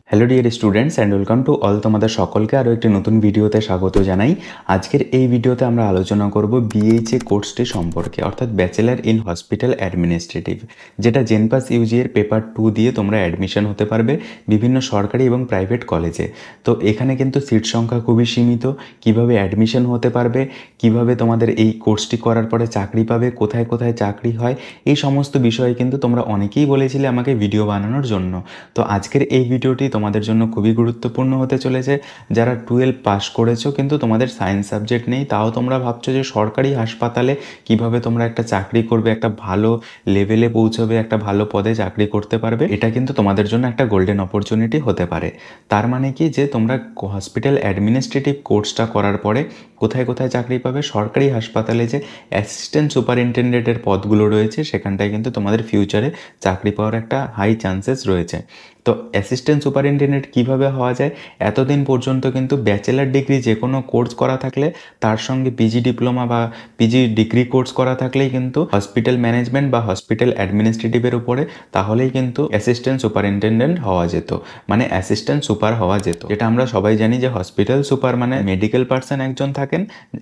Hello dear students and welcome to all. তোমাদের সকলকে আরও একটি নতুন ভিডিওতে স্বাগত জানাই। আজকের এই ভিডিওতে আমরা আলোচনা করব বিএইচএ কোর্সটি সম্পর্কে, অর্থাৎ ব্যাচেলার ইন হসপিটাল অ্যাডমিনিস্ট্রেটিভ, যেটা জেনপাস ইউজি এর পেপার 2 দিয়ে তোমরা অ্যাডমিশন হতে পারবে বিভিন্ন সরকারি এবং প্রাইভেট কলেজে। তো এখানে কিন্তু সিট সংখ্যা খুবই সীমিত। কিভাবে অ্যাডমিশন হতে পারবে, কিভাবে তোমাদের এই কোর্সটি করার পরে চাকরি পাবে, কোথায় কোথায় চাকরি হয়, এই সমস্ত বিষয়ে কিন্তু তোমরা অনেকেই বলেছিলে আমাকে ভিডিও বানানোর জন্য। তো আজকের এই ভিডিওটি তোমাদের জন্য খুবই গুরুত্বপূর্ণ হতে চলেছে। যারা 12 পাস করেছো কিন্তু তোমাদের সায়েন্স সাবজেক্ট নেই, তাও তোমরা ভাবছো যে সরকারি হাসপাতালে কিভাবে তোমরা একটা চাকরি করবে, একটা ভালো লেভেলে পৌঁছবে, একটা ভালো পদে চাকরি করতে পারবে, এটা কিন্তু তোমাদের জন্য একটা গোল্ডেন অপরচুনিটি হতে পারে। তার মানে কি, যে তোমরা হসপিটাল অ্যাডমিনিস্ট্রেটিভ কোর্সটা করার পরে কোথায় কোথায় চাকরি পাবে, সরকারি হাসপাতালে যে অ্যাসিস্ট্যান্ট সুপারিনটেন্ডেন্টের পদগুলো রয়েছে সেখানটায় কিন্তু তোমাদের ফিউচারে চাকরি পাওয়ার একটা হাই চান্সেস রয়েছে। তো অ্যাসিস্ট্যান্ট সুপারিনটেন্ডেন্ট কীভাবে হওয়া যায়, এতদিন পর্যন্ত কিন্তু ব্যাচেলার ডিগ্রি যে কোনো কোর্স করা থাকলে তার সঙ্গে পিজি ডিপ্লোমা বা পিজি ডিগ্রি কোর্স করা থাকলেই কিন্তু হসপিটাল ম্যানেজমেন্ট বা হসপিটাল অ্যাডমিনিস্ট্রেটিভের উপরে তাহলেই কিন্তু অ্যাসিস্ট্যান্ট সুপারিনটেন্ডেন্ট হওয়া যেত, মানে অ্যাসিস্ট্যান্ট সুপার হওয়া যেত। যেটা আমরা সবাই জানি যে হসপিটাল সুপার মানে মেডিকেল পার্সন একজন থাকেন,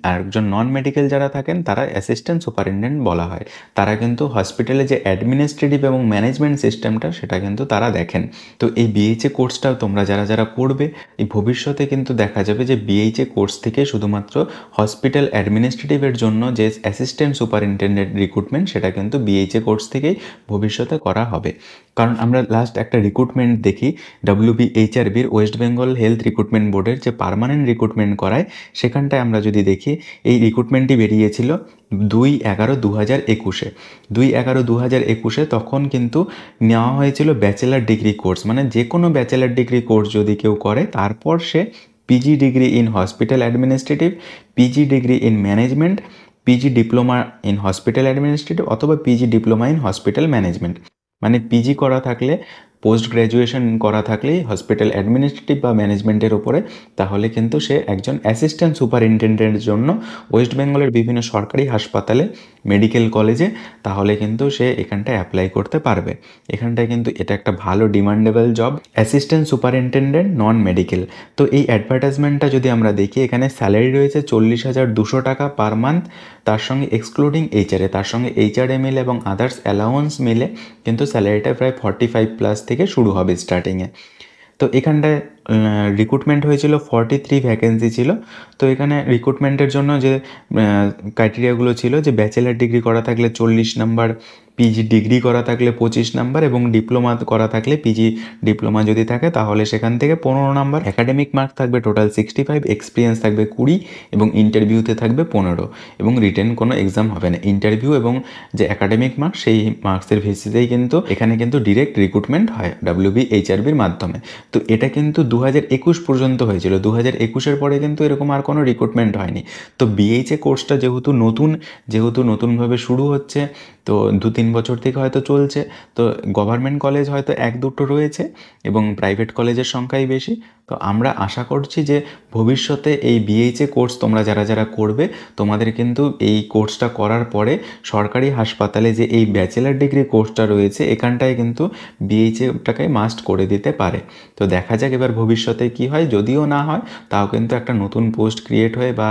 আর একজন নন মেডিকেল যারা থাকেন তারা অ্যাসিস্ট্যান্ট সুপারিনটেন্ডেন্ট বলা হয়। তারা কিন্তু হসপিটালে যে অ্যাডমিনিস্ট্রেটিভ এবং ম্যানেজমেন্ট সিস্টেমটা সেটা কিন্তু তারা দেখেন। তো এই বিএইচএ কোর্সটাও তোমরা যারা যারা করবে, এই ভবিষ্যতে কিন্তু দেখা যাবে যে বিএইচএ কোর্স থেকে শুধুমাত্র হসপিটাল অ্যাডমিনিস্ট্রেটিভের জন্য যে অ্যাসিস্ট্যান্ট সুপারিনটেন্ডেন্ট রিক্রুটমেন্ট সেটা কিন্তু বিএইচএ কোর্স থেকেই ভবিষ্যতে করা হবে। কারণ আমরা লাস্ট একটা রিক্রুটমেন্ট দেখি WBHRBর ওয়েস্ট বেঙ্গল হেলথ রিক্রুটমেন্ট বোর্ডের যে পার্মানেন্ট রিক্রুটমেন্ট করায়, সেখানটায় আমরা যদি দেখি এই রিক্রুটমেন্টটি বেরিয়েছিল 2/11/2021-এ। 2/11/2021-এ তখন কিন্তু নেওয়া হয়েছিল ব্যাচেলার ডিগ্রি কোর্স, মানে যে কোনো ব্যাচেলার ডিগ্রি কোর্স যদি কেউ করে তারপর সে PG degree in hospital administrative, PG degree in management, PG diploma in hospital administrative অথবা PG diploma in hospital management, মানে পিজি করা থাকলে, পোস্ট গ্র্যাজুয়েশন করা থাকলেই হসপিটাল অ্যাডমিনিস্ট্রেটিভ বা ম্যানেজমেন্টের ওপরে, তাহলে কিন্তু সে একজন অ্যাসিস্ট্যান্ট সুপারিনটেন্ডেন্টের জন্য ওয়েস্ট বেঙ্গলের বিভিন্ন সরকারি হাসপাতালে, মেডিকেল কলেজে তাহলে কিন্তু সে এখানটায় অ্যাপ্লাই করতে পারবে। এখানটায় কিন্তু এটা একটা ভালো demandable job, assistant superintendent non medical. তো এই অ্যাডভার্টাইজমেন্টটা যদি আমরা দেখি, এখানে স্যালারি রয়েছে 40,200 টাকা পার মান্থ, তার সঙ্গে এক্সক্লুডিং এইচআরএ, তার সঙ্গে এইচআরএ মিলে এবং আদার্স অ্যালাউন্স মিলে কিন্তু স্যালারিটা প্রায় 45+ থেকে শুরু হবে স্টার্টিংয়ে। তো এখানটায় রিক্রুটমেন্ট হয়েছিল 43 ভ্যাকেন্সি ছিল। তো এখানে রিক্রুটমেন্টের জন্য যে ক্রাইটেরিয়াগুলো ছিল, যে ব্যাচেলার ডিগ্রি করা থাকলে 40 নাম্বার, পিজি ডিগ্রি করা থাকলে 25 নাম্বার এবং ডিপ্লোমা করা থাকলে, পিজি ডিপ্লোমা যদি থাকে তাহলে সেখান থেকে 15 নাম্বার, একাডেমিক মার্ক থাকবে টোটাল 65, এক্সপিরিয়েন্স থাকবে 20 এবং ইন্টারভিউতে থাকবে 15, এবং রিটেন কোনো এক্সাম হবে না। ইন্টারভিউ এবং যে একাডেমিক মার্ক সেই মার্কসের ভিত্তিতেই কিন্তু এখানে কিন্তু ডিরেক্ট রিক্রুটমেন্ট হয় WBHRBর মাধ্যমে। তো এটা কিন্তু 2021 পর্যন্ত হয়েছিল, 2021-এর পরে কিন্তু এরকম আর কোনো রিক্রুটমেন্ট হয়নি। তো বিএইচএ কোর্সটা যেহেতু নতুনভাবে শুরু হচ্ছে, তো 2-3 বছর থেকে হয়তো চলছে, তো গভর্নমেন্ট কলেজ হয়তো 1-2টো রয়েছে এবং প্রাইভেট কলেজের সংখ্যাই বেশি। তো আমরা আশা করছি যে ভবিষ্যতে এই বিএইচএ কোর্স তোমরা যারা যারা করবে, তোমাদের কিন্তু এই কোর্সটা করার পরে সরকারি হাসপাতালে যে এই ব্যাচেলার ডিগ্রি কোর্সটা রয়েছে এখানটায় কিন্তু বিএইচএটাকে মাস্ট করে দিতে পারে। তো দেখা যাক এবার ভবিষ্যতে কি হয়, যদিও না হয় তাও কিন্তু একটা নতুন পোস্ট ক্রিয়েট হয়ে বা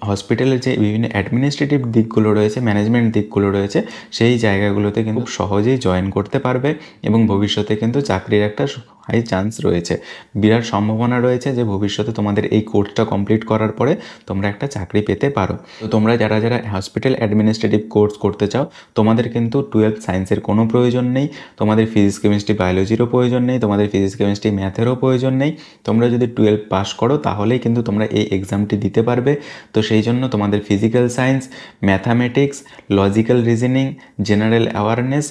হসপিটালের যে বিভিন্ন অ্যাডমিনিস্ট্রেটিভ দিকগুলো রয়েছে, ম্যানেজমেন্ট দিকগুলো রয়েছে, সেই জায়গাগুলোতে কিন্তু সহজেই জয়েন করতে পারবে এবং ভবিষ্যতে কিন্তু চাকরির একটা হাই চান্স রয়েছে, বিরাট সম্ভাবনা রয়েছে যে ভবিষ্যতে তোমাদের এই কোর্সটা কমপ্লিট করার পরে তোমরা একটা চাকরি পেতে পারো। তো তোমরা যারা যারা হসপিটাল অ্যাডমিনিস্ট্রেটিভ কোর্স করতে চাও, তোমাদের কিন্তু 12 সায়েন্সের কোনো প্রয়োজন নেই, তোমাদের ফিজিক্স কেমিস্ট্রি বায়োলজিরও প্রয়োজন নেই, তোমাদের ফিজিক্স কেমিস্ট্রি ম্যাথেরও প্রয়োজন নেই। তোমরা যদি 12 পাস করো তাহলেই কিন্তু তোমরা এই এক্সামটি দিতে পারবে। তো সেই জন্য তোমাদের physical science, mathematics, logical reasoning, general awareness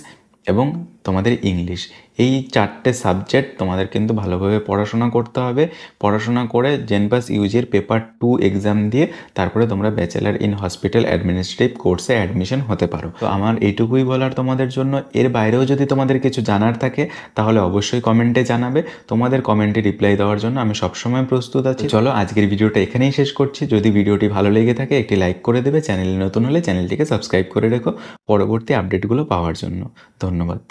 এবং তোমাদের ইংলিশ, এই 4টে সাবজেক্ট তোমাদের কিন্তু ভালোভাবে পড়াশোনা করতে হবে। পড়াশোনা করে জেনপাস ইউজির পেপার 2 এক্সাম দিয়ে তারপরে তোমরা ব্যাচেলার ইন হসপিটাল অ্যাডমিনিস্ট্রেটিভ কোর্সে অ্যাডমিশন হতে পারো। তো আমার এইটুকুই বলার তোমাদের জন্য। এর বাইরেও যদি তোমাদের কিছু জানার থাকে তাহলে অবশ্যই কমেন্টে জানাবে। তোমাদের কমেন্টে রিপ্লাই দেওয়ার জন্য আমি সবসময় প্রস্তুত আছি। চলো আজকের ভিডিওটা এখানেই শেষ করছি। যদি ভিডিওটি ভালো লেগে থাকে একটি লাইক করে দেবে, চ্যানেলে নতুন হলে চ্যানেলটিকে সাবস্ক্রাইব করে রেখো পরবর্তী আপডেটগুলো পাওয়ার জন্য। ধন্যবাদ।